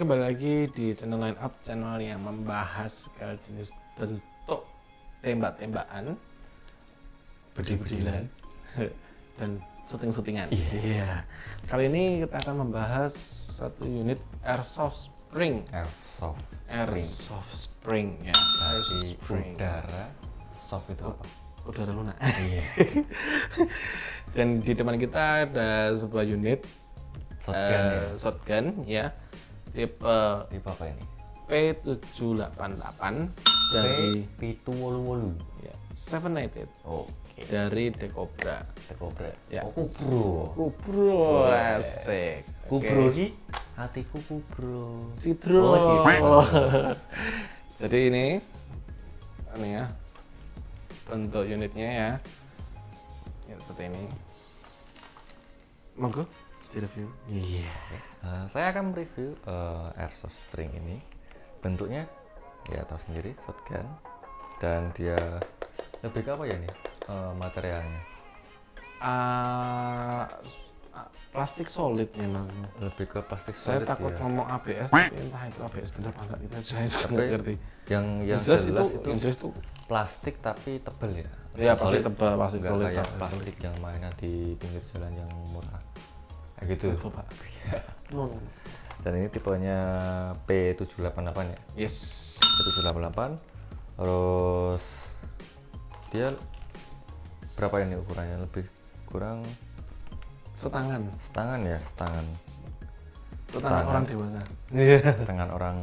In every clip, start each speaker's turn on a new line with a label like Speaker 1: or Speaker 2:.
Speaker 1: kembali lagi di channel Line Up, channel yang membahas segala jenis bentuk tembak-tembakan, bedil-bedilan, dan syuting-syutingan. Iya. Kali ini kita akan membahas satu unit airsoft spring. Airsoft spring ya. Airsoft spring.
Speaker 2: Udara soft itu apa?
Speaker 1: Udara lunak.
Speaker 2: Iya.
Speaker 1: Dan di depan kita ada sebuah unit shotgun ya, tipe
Speaker 2: apa ini?
Speaker 1: P788 dari
Speaker 2: P788.
Speaker 1: ya, 788
Speaker 2: Oke.
Speaker 1: dari Decobra.
Speaker 2: Decobra.
Speaker 1: Ya.
Speaker 2: Oh, Kubro.
Speaker 1: Kubro, asik.
Speaker 2: Kubro
Speaker 1: Oke.
Speaker 2: ki hatiku kubro.
Speaker 1: Cidro.
Speaker 2: Oh, gitu.
Speaker 1: Jadi ini ya bentuk unitnya ya. Ya seperti ini. Monggo direview. Iya.
Speaker 2: Saya akan mereview airsoft spring ini. Bentuknya ya tahu sendiri, shotgun, dan dia lebih ke apa ya nih materialnya?
Speaker 1: Plastik solid memang.
Speaker 2: Lebih ke plastik
Speaker 1: Saya
Speaker 2: solid
Speaker 1: takut
Speaker 2: ya.
Speaker 1: ngomong ABS, tapi entah itu ABS bener apa enggak, itu saya juga
Speaker 2: Tapi
Speaker 1: nggak ngerti.
Speaker 2: yang
Speaker 1: jelas
Speaker 2: jelas
Speaker 1: itu, yang jelas itu
Speaker 2: plastik tapi tebel ya.
Speaker 1: ya plastik
Speaker 2: Solid.
Speaker 1: tebal, plastik
Speaker 2: Nggak
Speaker 1: solid
Speaker 2: kayak
Speaker 1: Pak.
Speaker 2: plastik yang mainan di pinggir jalan yang murah kayak gitu.
Speaker 1: Itu Pak. No.
Speaker 2: Dan ini tipenya P788 ya.
Speaker 1: Yes.
Speaker 2: P788. Terus dia berapa ini ukurannya? Lebih kurang
Speaker 1: Setangan
Speaker 2: setangan ya, setangan
Speaker 1: orang dewasa. Iya.
Speaker 2: setangan orang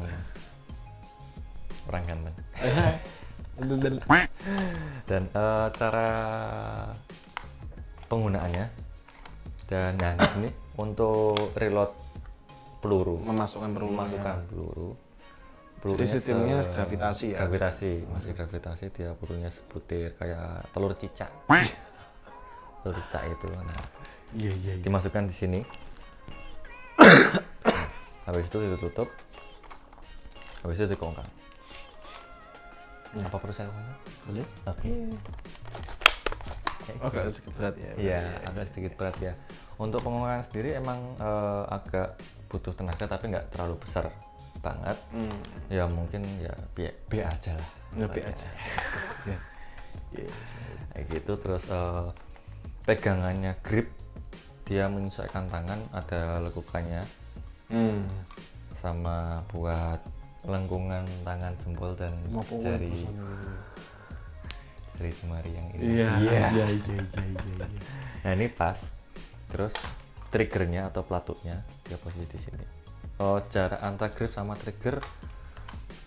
Speaker 2: ganteng. Dan cara penggunaannya dan ini untuk reload peluru,
Speaker 1: Memasukkan peluru.
Speaker 2: peluru.
Speaker 1: Jadi sistemnya gravitasi ya.
Speaker 2: Masih gravitasi, dia pelurunya sebutir kayak telur cicak. Telur cicak itu. Nah,
Speaker 1: Iya.
Speaker 2: dimasukkan di sini. Habis itu ditutup. Habis itu dikongkang.
Speaker 1: Ya.
Speaker 2: Apa perlu saya kongkang?
Speaker 1: Boleh.
Speaker 2: Oke.
Speaker 1: Oh, agak sedikit berat ya.
Speaker 2: Iya, agak sedikit berat ya. Untuk pengongkangan sendiri emang agak butuh tenaga tapi nggak terlalu besar banget. Ya mungkin ya B aja lah.
Speaker 1: Ngepi aja. Ya.
Speaker 2: Kayak gitu. Terus pegangannya grip, dia menyesuaikan tangan, ada lekukannya sama buat lengkungan tangan, jempol, dan jari jemari yang ini.
Speaker 1: Iya.
Speaker 2: Nah ini pas. Terus triggernya atau pelatuknya dia posisi di sini. Jarak antara grip sama trigger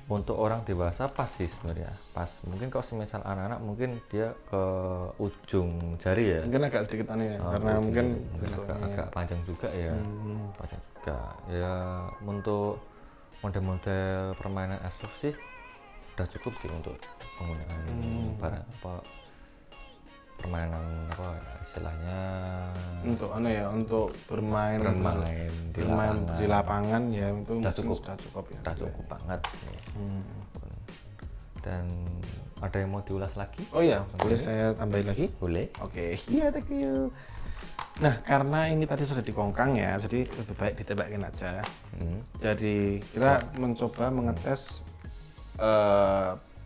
Speaker 2: untuk orang dewasa pas sih sebenarnya, pas. Mungkin kalau semisal anak-anak mungkin dia ke ujung jari ya.
Speaker 1: Mungkin agak sedikit aneh ya, karena mungkin
Speaker 2: agak panjang juga ya. Panjang juga ya. Untuk model-model permainan airsoft sih udah cukup sih untuk penggunaan barang permainan istilahnya
Speaker 1: untuk untuk bermain di lapangan ya, itu
Speaker 2: udah
Speaker 1: mungkin
Speaker 2: cukup.
Speaker 1: sudah cukup ya.
Speaker 2: Udah cukup banget ya. Dan ada yang mau diulas lagi?
Speaker 1: Oh iya, boleh saya tambahin lagi?
Speaker 2: Boleh.
Speaker 1: Oke, iya, thank you. Nah, karena ini tadi sudah dikongkang ya, jadi lebih baik ditembakin aja. Jadi kita mencoba mengetes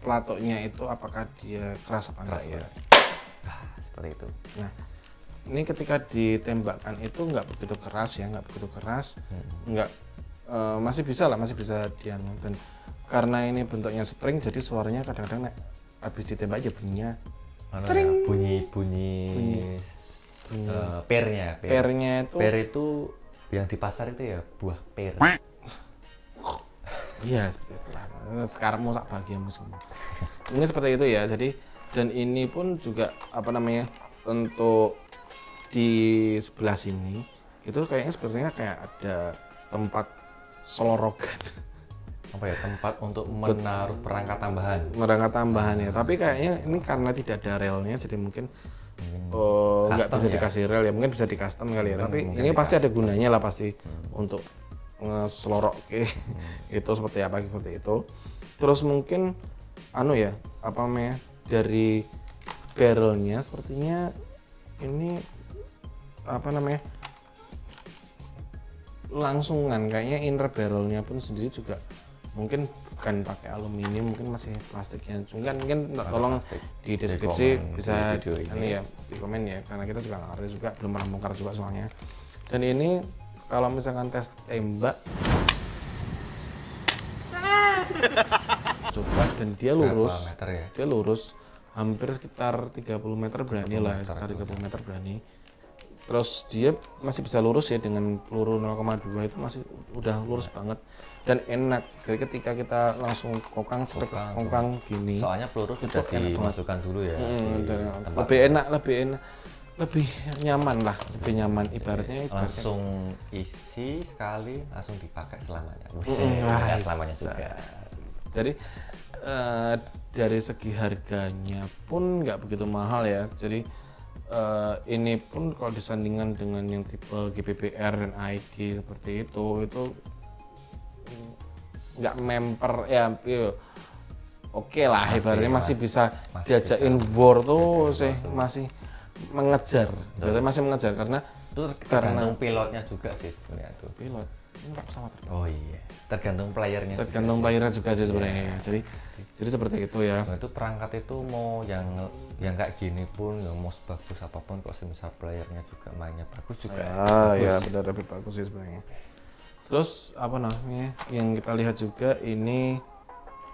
Speaker 1: pelatuknya itu apakah dia keras apa enggak ya.
Speaker 2: Seperti itu.
Speaker 1: Nah, ini ketika ditembakkan itu nggak begitu keras ya, nggak masih bisa dianu. Dan karena ini bentuknya spring, jadi suaranya kadang-kadang habis ditembak aja bunyinya
Speaker 2: bunyi pernya. Per itu yang di pasar itu ya, buah per.
Speaker 1: Iya, seperti itulah. Sekarang mau sak bahagia semua. Ini seperti itu ya. Jadi dan ini pun juga untuk di sebelah sini itu kayaknya sebenarnya kayak ada tempat selorokan.
Speaker 2: Apa ya, tempat untuk menaruh perangkat tambahan
Speaker 1: ya. Tapi kayaknya ini karena tidak ada relnya, jadi mungkin nggak bisa dikasih rel ya, mungkin bisa di custom kali ya. Tapi ini pasti ada gunanya lah pasti untuk ngeselorok itu seperti itu. Terus mungkin dari barrelnya sepertinya ini langsungan. Kayaknya inner barrelnya pun sendiri juga mungkin bukan pakai aluminium, mungkin masih plastiknya. Mungkin tolong di deskripsi bisa di komen ya, karena kita juga nggak ngerti juga, belum pernah bongkar juga soalnya. Dan ini kalau misalkan tes tembak coba, dan dia lurus,
Speaker 2: meter ya?
Speaker 1: dia lurus hampir sekitar 30 meter berani lah, sekitar 30 meter berani. Terus dia masih bisa lurus ya, dengan peluru 0,2 itu masih udah lurus banget dan enak. Jadi ketika kita langsung kokang gini,
Speaker 2: soalnya peluru sudah dimasukkan dulu ya,
Speaker 1: lebih enak, lebih nyaman lah, lebih nyaman ibaratnya
Speaker 2: langsung isi sekali langsung dipakai selamanya. Selamanya juga.
Speaker 1: Jadi dari segi harganya pun nggak begitu mahal ya. Jadi ini pun kalau disandingkan dengan yang tipe GBBR dan AEG seperti itu nggak memper ya, oke lah, ibaratnya masih bisa diajakin war tuh sih, masih mengejar, masih mengejar karena
Speaker 2: tergantung pilotnya juga sih sebenarnya tuh.
Speaker 1: Pilot nggak pesawat terbang.
Speaker 2: Oh iya, tergantung playernya
Speaker 1: juga sih sebenarnya. Jadi seperti itu ya.
Speaker 2: Nah, itu perangkat itu mau yang kayak gini pun, yang mau sebagus apapun, kalau misal playernya juga mainnya bagus juga.
Speaker 1: Ya benar, lebih bagus sih sebenarnya. Terus apa namanya, yang kita lihat juga ini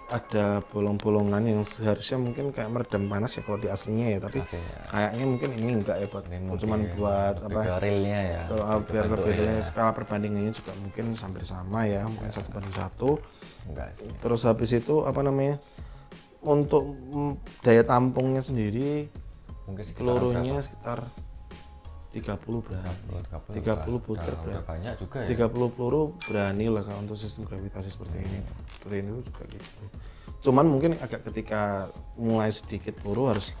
Speaker 1: ada bolong-bolongan yang seharusnya mungkin kayak meredam panas ya kalau di aslinya ya, tapi kayaknya mungkin ini enggak ya, cuman buat apa
Speaker 2: realnya ya,
Speaker 1: biar lebih skala perbandingannya juga mungkin hampir sama ya, mungkin 1:1.
Speaker 2: Enggak sih.
Speaker 1: Terus habis itu apa namanya, untuk daya tampungnya sendiri
Speaker 2: mungkin
Speaker 1: pelurunya sekitar 30 berani, 30 puter berani,
Speaker 2: banyak juga ya.
Speaker 1: 30 peluru berani lah kalau untuk sistem gravitasi seperti ini. Seperti ini juga gitu. Cuman mungkin agak ketika mulai sedikit peluru harus,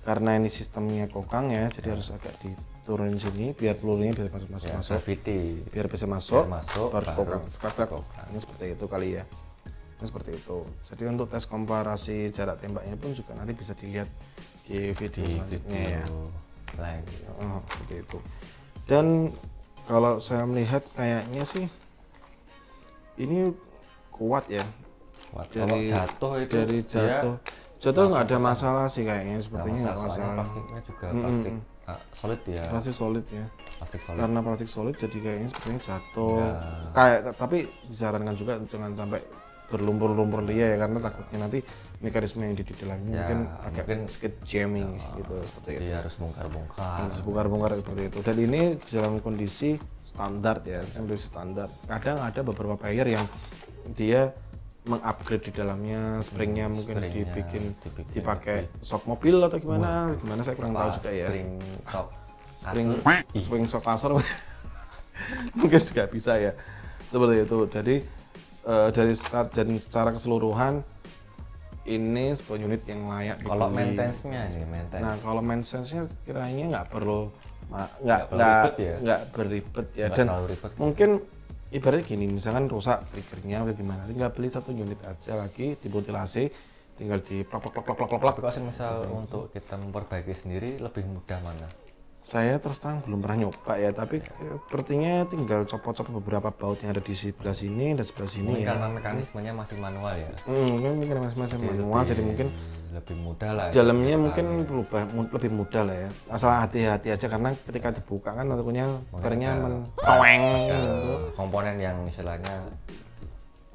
Speaker 1: karena ini sistemnya kokang ya, jadi harus agak diturunin sini biar pelurunya bisa masuk, biar bisa masuk baru kokang. Ini seperti itu kali ya. Ini seperti itu. Jadi untuk tes komparasi jarak tembaknya pun juga nanti bisa dilihat di video selanjutnya ya. Seperti itu. Dan kalau saya melihat kayaknya sih ini kuat ya. Dari jatuh nggak ada masalah sih kayaknya, sepertinya nggak masalah.
Speaker 2: Plastiknya juga plastik solid ya.
Speaker 1: Plastik solid ya.
Speaker 2: Plastik solid.
Speaker 1: Karena plastik solid jadi kayaknya sepertinya jatuh. Kayak, tapi disarankan juga jangan sampai berlumpur-lumpur dia ya, karena takutnya nanti mekanisme yang di dalamnya mungkin agak sedikit jamming gitu, seperti itu.
Speaker 2: Harus
Speaker 1: bongkar-bongkar seperti itu. Dan ini dalam kondisi standar ya, kondisi standar. Kadang ada beberapa player yang dia mengupgrade di dalamnya, springnya mungkin dipakai shock mobil atau gimana saya kurang tahu juga ya. Spring shock kasar mungkin juga bisa ya, seperti itu. Jadi dari secara keseluruhan ini sebuah unit yang layak dibeli.
Speaker 2: Kalau maintenance-nya nih,
Speaker 1: Nah, kalau maintenance-nya kiranya nggak beribet ya, dan mungkin ibaratnya gini, misalkan rusak triggernya atau gimana, tinggal beli satu unit aja lagi, dimutilasi, tinggal di plak.
Speaker 2: Kalau misal untuk kita memperbaiki sendiri lebih mudah mana?
Speaker 1: Saya terus terang belum pernah nyoba ya, tapi sepertinya tinggal copot-copot beberapa baut yang ada di sebelah sini dan sebelah sini ya.
Speaker 2: Karena mekanismenya masih manual ya.
Speaker 1: Mungkin masih manual, jadi mungkin
Speaker 2: lebih mudah lah.
Speaker 1: Dalamnya mungkin lebih mudah lah ya. Asal hati-hati aja, karena ketika dibuka kan tentunya keringnya mentoweng.
Speaker 2: Komponen yang istilahnya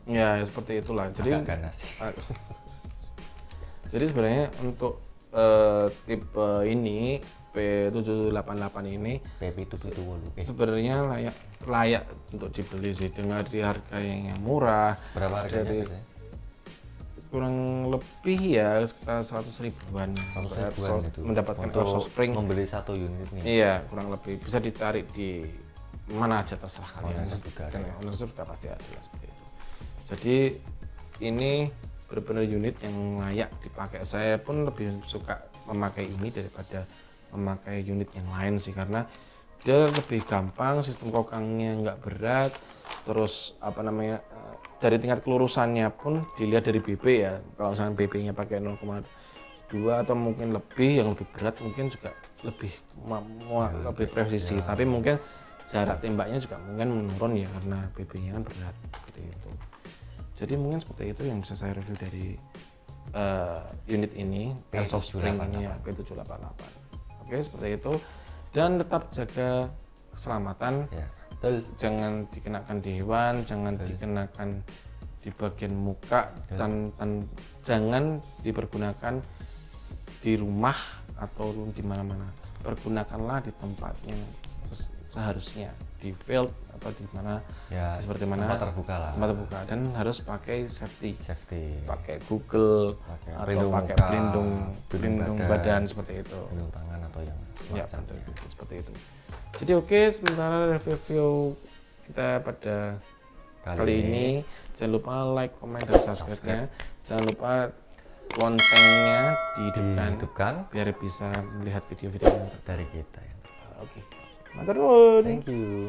Speaker 1: ya seperti itulah. Jadi
Speaker 2: ganas.
Speaker 1: Jadi sebenarnya untuk tipe ini P788 ini sebenarnya layak untuk dibeli sih, dengan di harga yang murah.
Speaker 2: Berapa harganya?
Speaker 1: Kurang lebih ya sekitar 100 ribuan mendapatkan airsoft spring.
Speaker 2: Membeli satu unit nih.
Speaker 1: Iya, kurang lebih bisa dicari di mana aja, terserah kalian. Dan ownership juga pasti ada seperti itu. Jadi ini benar-benar unit yang layak dipakai. Saya pun lebih suka memakai ini daripada memakai unit yang lain sih, karena dia lebih gampang, sistem kokangnya nggak berat, terus apa namanya, dari tingkat kelurusannya pun dilihat dari BB ya. Kalau misalnya BB-nya pakai 0,2 atau mungkin lebih, yang lebih berat mungkin juga lebih presisi. Tapi mungkin jarak tembaknya juga mungkin menurun ya karena BB-nya kan berat seperti itu. Jadi mungkin seperti itu yang bisa saya review dari unit ini, Airsoft Spring ini ya, P788. Oke, seperti itu. Dan tetap jaga keselamatan.
Speaker 2: Ya.
Speaker 1: Jangan dikenakan di hewan, jangan dikenakan di bagian muka, dan jangan dipergunakan di rumah atau di mana-mana. Pergunakanlah di tempat yang seharusnya, di field atau di mana,
Speaker 2: Ya,
Speaker 1: seperti mana,
Speaker 2: tempat terbuka lah.
Speaker 1: tempat terbuka, dan harus pakai safety,
Speaker 2: Safety.
Speaker 1: pakai Google
Speaker 2: Pakai
Speaker 1: atau
Speaker 2: pelindung
Speaker 1: pakai
Speaker 2: muka,
Speaker 1: pelindung badan seperti itu.
Speaker 2: pelindung tangan atau yang
Speaker 1: Ya,
Speaker 2: semacamnya.
Speaker 1: betul, seperti itu. Jadi oke, sementara review kita pada kali ini, jangan lupa like, komen, dan subscribe-nya. Jangan lupa loncengnya dihidupkan biar bisa melihat video-video yang
Speaker 2: dari kita ya.
Speaker 1: Oke, matur nuwun.
Speaker 2: Thank you.